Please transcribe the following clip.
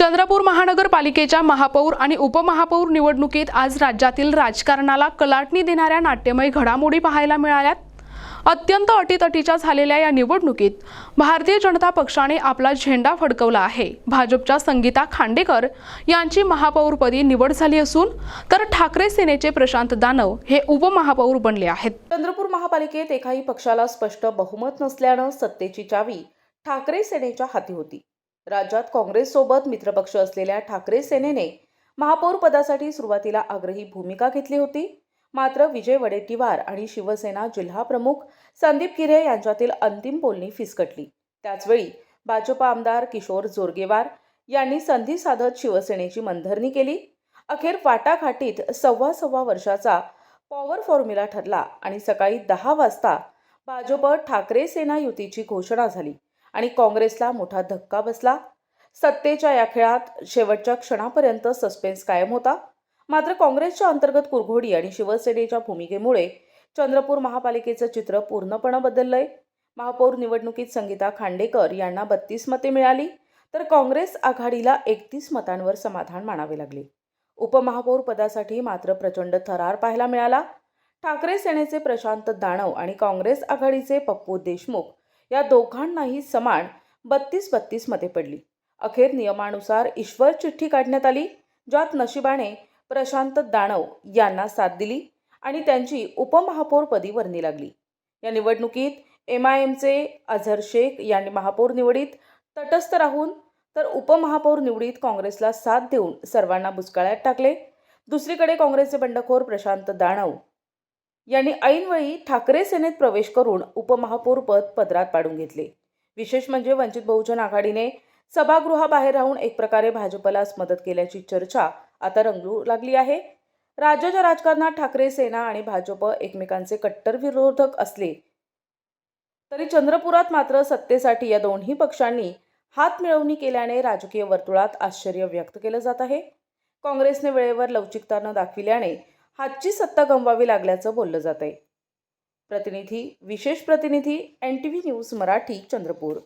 चंद्रपूर महानगरपालिकेच्या महापौर आणि उपमहापौर निवडणुकीत आज राज्यातील राजकारणाला कलाटणी देणाऱ्या नाट्यमय घडामोडी पाहायला मिळाल्यात। अत्यंत अटीतटीच्या झालेल्या या निवडणुकीत भारतीय जनता पक्षाने आपला झेंडा फडकवला आहे। भाजपच्या संगीता खांडेकर यांची महापौरपदी निवड झाली असून तर ठाकरे सेनेचे प्रशांत दानव हे उपमहापौर बनले आहेत। चंद्रपूर महापालिकेत एकाही पक्षाला स्पष्ट बहुमत नसल्याने सत्तेची चावी ठाकरे सेनेच्या हाती होती। राज्यात काँग्रेससोबत मित्रपक्ष असलेल्या ठाकरे सेनेने महापौर पदासाठी सुरुवातीला आग्रही भूमिका घेतली होती। मात्र विजय वडेट्टीवार आणि शिवसेना जिल्हा प्रमुख संदीप गिऱ्हे यांच्यातील अंतिम बोलणी फिसकटली। त्याचवेळी भाजप आमदार किशोर जोरगेवार यांनी संधी साधत शिवसेनेची मनधरणी केली। अखेर वाटाघाटीत सव्वा वर्षाचा पॉवर फॉर्म्युला ठरला आणि सकाळी 10 वाजता भाजप ठाकरे सेना युतीची घोषणा झाली आणि काँग्रेसला मोठा धक्का बसला। सत्तेच्या या खेळात शेवटच्या क्षणापर्यंत सस्पेन्स कायम होता। मात्र काँग्रेसच्या अंतर्गत कुरघोडी आणि शिवसेनेच्या भूमिकेमुळे चंद्रपूर महापालिकेचं चित्र पूर्णपणे बदललंय। महापौर निवडणुकीत संगीता खांडेकर यांना 32 मते मिळाली, तर काँग्रेस आघाडीला 31 मतांवर समाधान मानावे लागले। उपमहापौर पदासाठी मात्र प्रचंड थरार पाहायला मिळाला। ठाकरे सेनेचे प्रशांत दानव आणि काँग्रेस आघाडीचे पप्पू देशमुख या दोघांनाही समान 32 मते पडली। अखेर नियमानुसार ईश्वर चिठ्ठी काढण्यात आली, ज्यात नशिबाने प्रशांत दानव यांना साथ दिली आणि त्यांची उपमहापौरपदी वर्णी लागली। या निवडणुकीत MIMचे अझर शेख यांनी महापौर निवडीत तटस्थ राहून तर उपमहापौर निवडीत काँग्रेसला साथ देऊन सर्वांना बुचकळ्यात टाकले। दुसरीकडे काँग्रेसचे बंडखोर प्रशांत दानव यांनी ऐनवेळी ठाकरे सेनेत प्रवेश करून उपमहापौरपद पदरात पाडून घेतले। विशेष म्हणजे वंचित बहुजन आघाडीने सभागृहाबाहेर राहून एक प्रकारे भाजपलाच मदत केल्याची चर्चा आता रंगू लागली आहे। राज्याच्या राजकारणात ठाकरे सेना आणि भाजप एकमेकांचे कट्टर विरोधक असले तरी चंद्रपुरात मात्र सत्तेसाठी या दोन्ही पक्षांनी हात मिळवणी केल्याने राजकीय वर्तुळात आश्चर्य व्यक्त केलं जात आहे। काँग्रेसने वेळेवर लवचिकता न दाखविल्याने हातची सत्ता गमवावी लागल्याचं बोललं जात आहे। विशेष प्रतिनिधी NTV न्यूज मराठी चंद्रपूर।